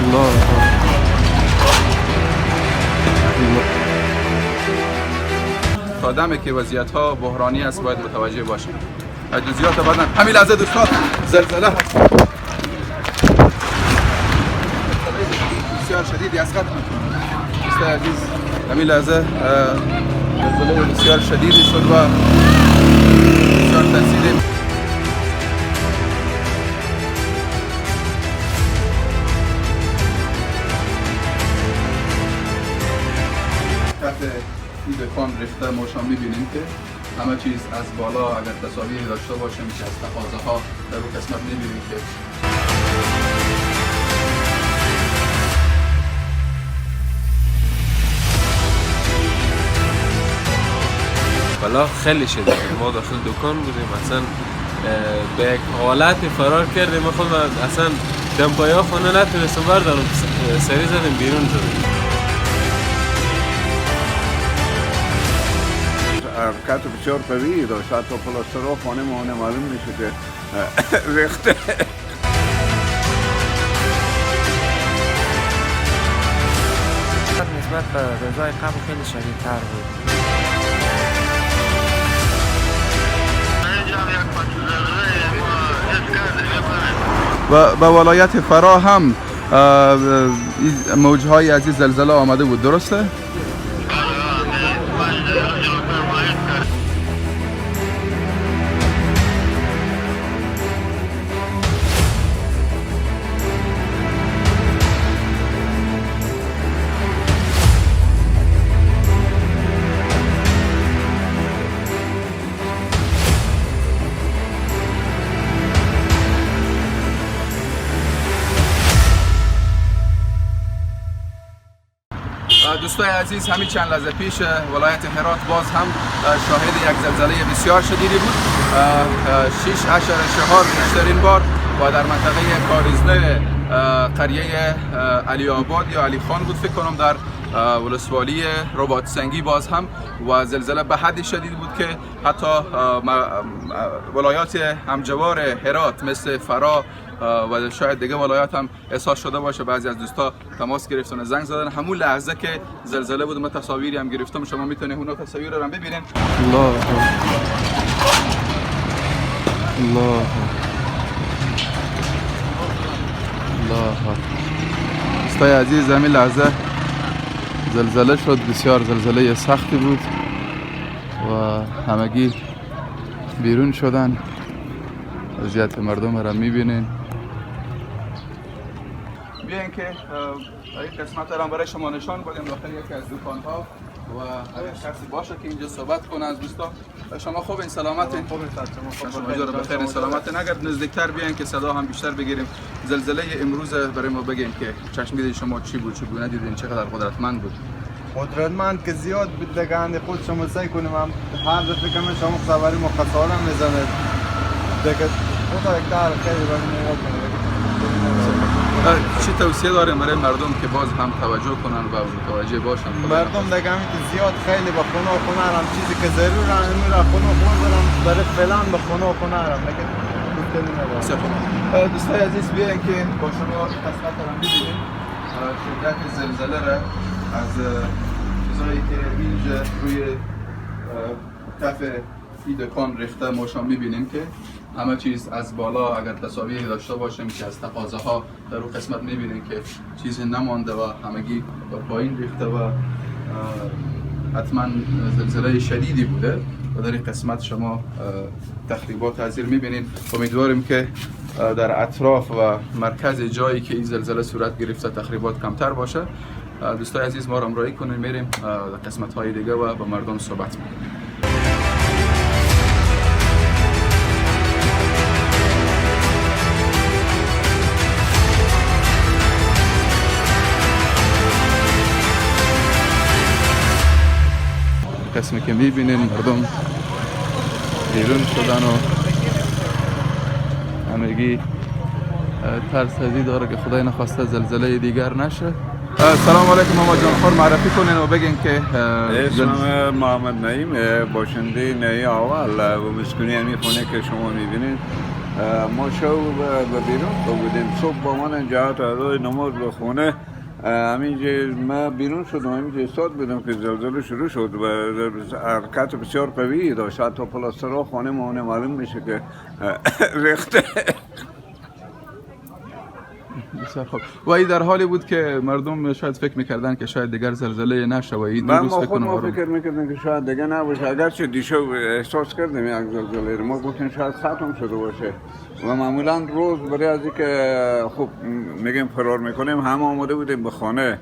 الله. تا دمی که وضعیت ها بحرانی است باید متوجه باشیم. جزئیات بعداً همین لحظه دوستان زلزله هست. بسیار شدیدی از خط دوستان عزیز همین لحظه زلزله بسیار شدیدی شد و بسیار تاثیر این دکان ریخته ما شما میبینیم که همه چیز از بالا اگر تصاویری داشته باشیم که از تقاضاها در اون قسمت میبینیم که بالا خیلی شدید. ما داخل دکان بودیم اصلا به یک حالت فرار کردیم. خود اصلا دمپایا خونه نتونستم بردارم، سری زدیم بیرون زدیم. حرکت بسیار قوی داشت، حتی پلاسترها خانه ما معلوم میشه که ریخته. نسبت به روزهای قبل خیلی شدیدتر بود. و به ولایت فرا هم موجهای از این زلزله آمده بود، درسته؟ دوستای عزیز همین چند لحظه پیش ولایت هرات باز هم شاهد یک زلزله بسیار شدیدی بود. 6.4 بیشترین بار و در منطقه کاریزنه قریه علی آباد یا علی خان بود فکر کنم در ولسوالی رباط سنگی باز هم و زلزله به حد شدید بود که حتی ولایات همجوار هرات مثل فرا و شاید دیگه ولایات هم احساس شده باشه. بعضی از دوستا تماس گرفتن زنگ زدن همون لحظه که زلزله بود. من تصاویری هم گرفتم، شما میتونید اون تصاویر رو هم ببینید. الله الله الله. دوستای عزیز همین لحظه زلزله شد، بسیار زلزله سختی بود و همگی بیرون شدن. وضعیت مردم را میبینین. بیاین که این قسمت را برای شما نشان بدیم داخل یکی از دکان‌ها و اگر کسی باشه که اینجا صحبت کنه از دوستا. شما خوب این سلامتین؟ خوب شما بخیر سلامتین. اگر نزدیکتر بیاین که صدا هم بیشتر بگیریم. زلزله امروز برای ما بگین که چشم شما چی بود، چی بود ندیدین، چقدر قدرتمند بود؟ قدرتمند که زیاد بود دیگه خود شما سعی کنیم هم هر دفعه که شما خبری ما خساره میزنه دیگه خدا یک دار خیلی برای نگاه کنه. چی توصیه داریم برای مردم که باز هم توجه کنن و متوجه باشن؟ مردم دیگه همین که زیاد خیلی به خونه و خونه هم چیزی که ضرور هم همین را خونه و خونه دارم برای فعلا به خونه و خونه هم دیگه دوستای عزیز بیاین که با شما قسمت را می‌بینیم شدت زلزله را از چیزایی که اینجا روی کف این دکان ریخته ما شما می‌بینیم که همه چیز از بالا اگر تصاویری داشته باشیم که از تقاضاها در اون قسمت می‌بینیم که چیزی نمانده و همگی به پایین ریخته و حتما زلزله شدیدی بوده و در این قسمت شما تخریبات حاضر می‌بینید. امیدواریم که در اطراف و مرکز جایی که این زلزله صورت گرفته تخریبات کمتر باشه. دوستای عزیز ما را همراهی کنید، میریم در قسمت‌های دیگه و با مردم صحبت می‌کنیم. قسمی که میبینین مردم بیرون شدن و همگی ترس ازی داره که خدای نخواسته زلزله دیگر نشه. سلام علیکم محمد جان، خور معرفی کنین و بگین که اسمم محمد نعیم، باشنده نهی اول و مسکونی همین خونه که شما میبینید ما شو به بیرون بودیم صبح با من جهت ادای نماز به خونه همینجا ما بیرون شدم همینجا استاد بودم که زلزله شروع شد و حرکت بسیار قوی داشت حتی پلاسترها خانه ما معلوم میشه که ریخته. بسیار خوب. و این در حالی بود که مردم شاید فکر میکردن که شاید دیگر زلزله نشه و این دو روز فکر ما فکر میکردن که شاید دیگه نباشه اگرچه دیشب احساس کردیم یک زلزله ما گفتیم شاید ختم شده باشه و معمولا روز برای از اینکه خب میگیم فرار میکنیم همه آماده بودیم به خانه.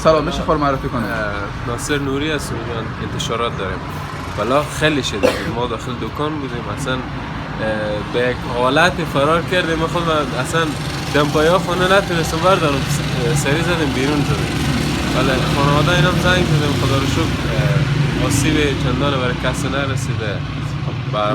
سلام، میشه خود معرفی کنید؟ ناصر نوری هستم، انتشارات داریم. بالا خیلی شدید ما داخل دکان بودیم، اصلا به یک حالت فرار کردیم. ما خود اصلا دمپایا خونه نتونستم بردارم، سری زدیم بیرون زدیم. ولی خانواده اینم زنگ زدیم، خدا رو شکر آسیب چندان برای کسی نرسیده.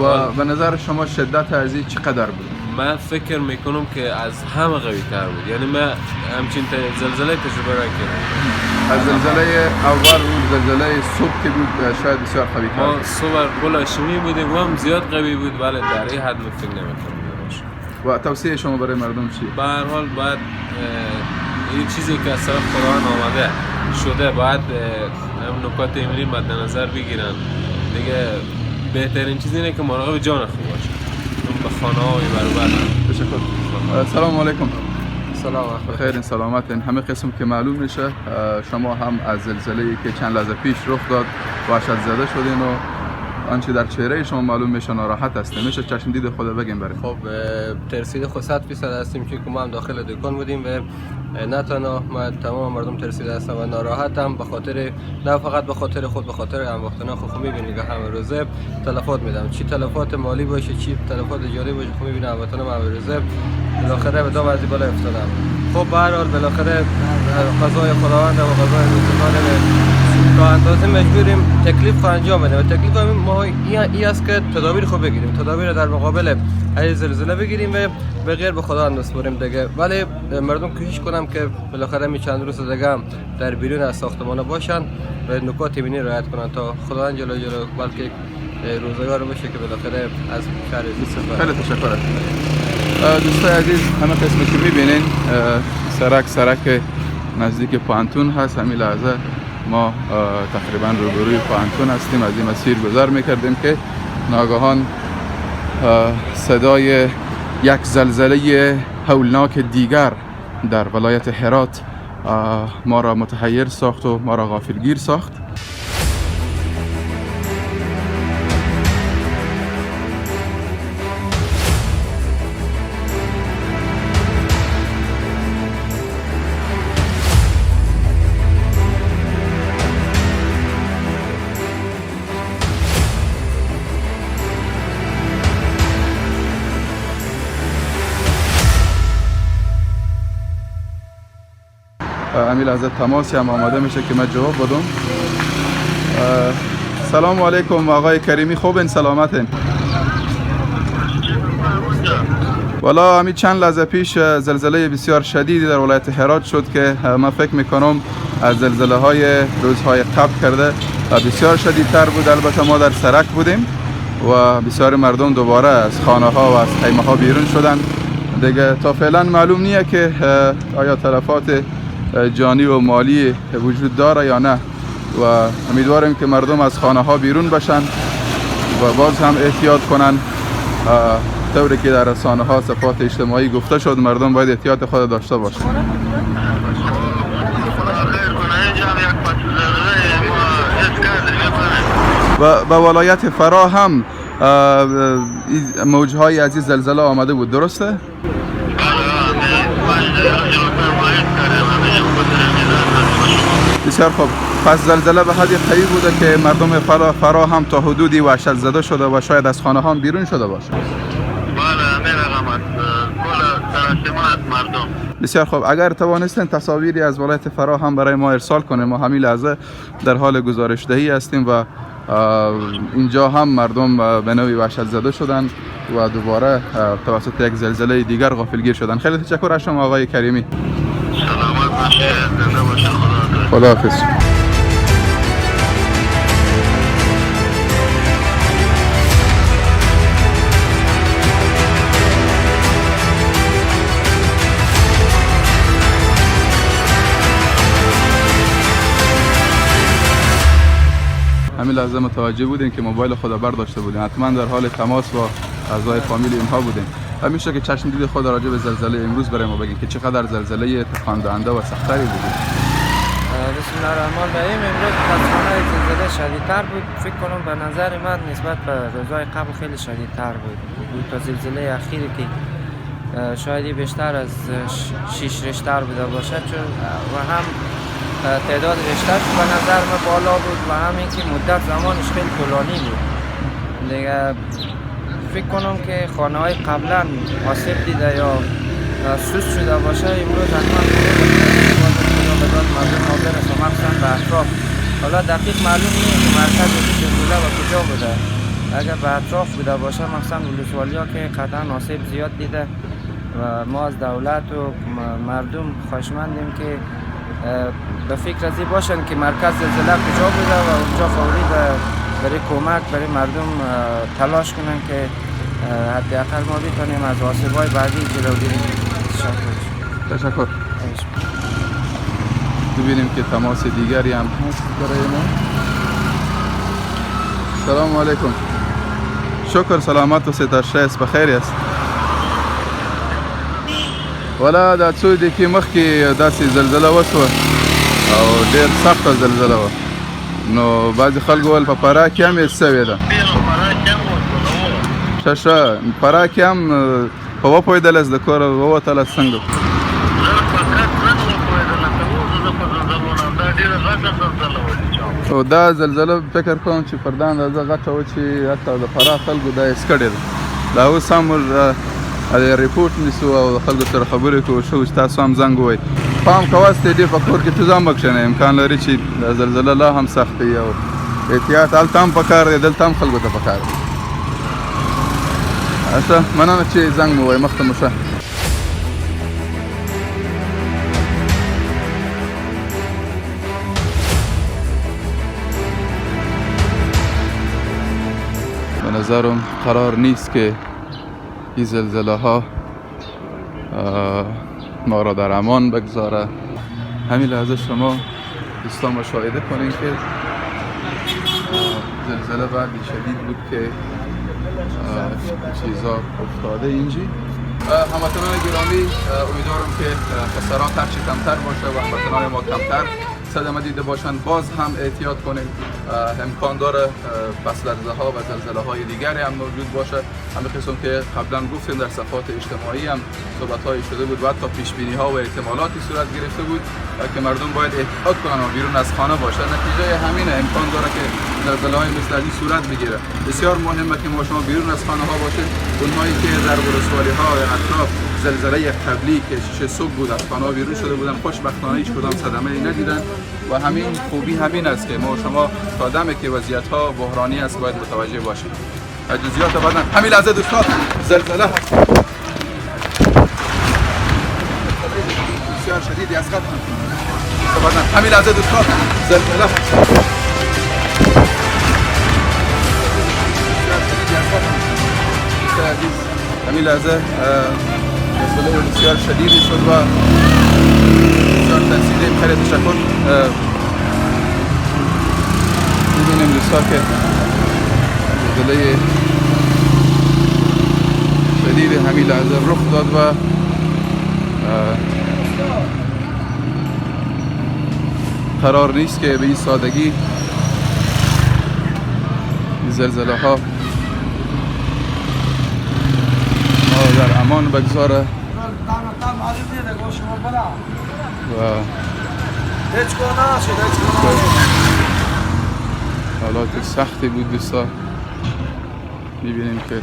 و به نظر شما شدت از این چقدر بود؟ من فکر میکنم که از همه قوی تر بود، یعنی من همچین زلزله تجربه نکردم. از زلزله اول و زلزله صبح که بود شاید بسیار قوی تر. ما صبح گل هاشمی بودیم و هم زیاد قوی بود، ولی در این حد فکر نمیکنم. و توصیه شما برای مردم چیه؟ به هر حال باید این چیزی که از طرف خداوند آمده شده باید هم نکات ایمنی مد نظر بگیرن دیگه. بهترین چیز اینه که مراقب جان خود باشه به خانه های برابر. تشکر. سلام علیکم. سلام بخیر، سلامتین. همه قسم که معلوم میشه شما هم از زلزله‌ای که چند لحظه پیش رخ داد وحشت زده شدین و آنچه در چهره شما معلوم میشه ناراحت هستین. میشه چشم دید خود بگیم بریم؟ خب ترسیده خود 100% هستیم که ما هم داخل دکان بودیم و نه تنها ما تمام مردم ترسیده هستم و ناراحتم به خاطر نه فقط به خاطر خود، به خاطر هموطنان خود میبینید که همه روزه تلفات میدم، چی تلفات مالی باشه چی تلفات جاری باشه، خود میبینم هموطنان همه روزه بالاخره به دام از بالا افتادم. خب به هر حال بالاخره قضای خداوند و قضای روزگار تا اندازه مجبوریم تکلیف انجام بدیم و تکلیف ما این است که تدابیر خوب بگیریم، تدابیر در مقابل هر زلزله بگیریم و به غیر به خدا بسپاریم دیگه. ولی مردم کوشش کنم که بالاخره می چند روز دیگه هم در بیرون از ساختمان باشن و نکات ایمنی رعایت کنن تا خداوند جلو بلکه روزگار باشه که بالاخره از شهر استفاده. خیلی تشکر. دوستای عزیز، همه قسمی که میبینین سرک نزدیک پانتون هست. همین لحظه ما تقریبا روبروی پانتون هستیم. از این مسیر گذر میکردیم که ناگهان صدای یک زلزله هولناک دیگر در ولایت هرات ما را متحیر ساخت و ما را غافلگیر ساخت. امیل از تماسی هم آماده میشه که من جواب بدم. سلام علیکم آقای کریمی، خوبین؟ سلامتین؟ والا همین چند لحظه پیش زلزله بسیار شدیدی در ولایت هرات شد که من فکر میکنم از زلزله های روزهای قبل کرده و بسیار شدیدتر بود. البته ما در سرک بودیم و بسیار مردم دوباره از خانه ها و از خیمه ها بیرون شدن. دیگه تا فعلا معلوم نیه که آیا تلفات جانی و مالی وجود داره یا نه و امیدواریم که مردم از خانه ها بیرون بشن و باز هم احتیاط کنن. طوری که در رسانه ها صفحات اجتماعی گفته شد مردم باید احتیاط خود داشته باشند. و به ولایت فرا هم موجهای از این زلزله آمده بود، درسته؟ بسیار خوب. پس زلزله به حدی قوی بوده که مردم فرا هم تا حدودی وحشت زده شده و شاید از خانه هم بیرون شده باشه. بسیار خوب. اگر توانستین تصاویری از ولایت فرا هم برای ما ارسال کنیم، ما همین لحظه در حال گزارش دهی هستیم و اینجا هم مردم به نوعی وحشت زده شدن و دوباره توسط یک زلزله دیگر غافلگیر شدن. خیلی تشکر از شما آقای کریمی. سلامت باشید، زنده باشید. خداحافظ. همین لحظه متوجه بودیم که موبایل خود برداشته بودیم. حتما در حال تماس با اعضای فامیل اینها بودیم. همیشه که چشم دید خود راجع به زلزله امروز برای ما بگید که چقدر زلزله تکان دهنده و سختری بود. بسم الله الرحمن الرحیم. امروز متاسفانه زلزله شدیدتر بود. فکر کنم به نظر من نسبت به روزهای قبل خیلی شدیدتر بود. تا زلزله اخیری که شاید بیشتر از 6 ریشتر بوده باشد و هم تعداد ریشتر به نظر من بالا بود و هم اینکه مدت زمانش خیلی طولانی بود. دیگه فکر کنم که خانه های قبلا آسیب دیده یا سوس شده باشه امروز حتما مردم حاضر است و مخصوصا به اطراف. حالا دقیق معلوم نیست که مرکز زلزله و کجا بوده. اگر به اطراف بوده باشه مخصوصا ولسوالی ها که قطعا آسیب زیاد دیده و ما از دولت و مردم خواهشمندیم که به فکر ازی باشن که مرکز زلزله کجا بوده و اونجا فوری برای کمک برای مردم تلاش کنن که حداقل ما بتونیم از آسیب‌های بعدی جلوگیری کنیم. تشکر. ببینیم که تماس دیگری هم هست برای ما. سلام علیکم. شکر سلامت و ستاشیس بخیر است. ولا دا څو دقیقې مخکې داسې زلزله وسوه او ډېر سخته زلزله وه، نو بعضې خلکو ویل په فراه کې هم یې سوې ده. ښه ښه، فراه کې هم په وپوهېدلست د کوره ووتلست څنګه؟ او دا زلزله فکر کوم چې پر دا اندازه غټه وه چې حتی د فراه خلکو دا یې سکړې ده. لا اوس هم موږ ریپورټ نیسو او د خلکو سره خبرې کوو. ښه چې تاسو هم زنګ ووایئ. پام کوه ستې ډېر په کور کې تزام مه کښېنئ. امکان لري چې دا زلزله لا هم سخته وي او احتیاط هلته هم پکار دی، دلته هم خلکو ته پکار دی. ښه، مننه چې زنګ مو ووایئ. مخته مو ښه. به نظرم قرار نیست که این زلزله ها ما را در امان بگذاره. همین لحظه شما دوستان مشاهده کنین که زلزله بعدی شدید بود که چیزا افتاده اینجی. هموطنان گرامی، امیدوارم که خسارات هرچی کمتر باشه و هموطنان ما کمتر صدمه دیده باشن. باز هم احتیاط کنیم. امکان داره پس لرزه ها و زلزله های دیگری هم موجود باشه. همه قسم که قبلا گفتیم در صفحات اجتماعی هم صحبت هایی شده بود و حتی پیش بینی ها و احتمالاتی صورت گرفته بود که مردم باید احتیاط کنن و بیرون از خانه باشن. نتیجه همینه، امکان داره که زلزله های مثل این صورت بگیره. بسیار مهمه که ما شما بیرون از خانه ها باشید. اونهایی که در ولسوالی ها و اطراف زلزله قبلی که 6 صبح بود از خانه بیرون شده بودن، خوشبختانه هیچ کدام صدمه ای ندیدن و همین خوبی همین است که ما شما تا دمی که وضعیت ها بحرانی است باید متوجه باشید. جزئیات بعداً همین لحظه دوستان زلزله شدیدی از خط همین لحظه دوستان زلزله عزیز همین لحظه زلزله بسیار شدیدی شد و بسیار تاثیر خیلی تشکر می‌بینیم دوستان که زلزله شدید همین لحظه رخ داد و قرار نیست که به این سادگی زلزله ها ما در امان بگذاره و حالات سختی بود دوستان میبینیم که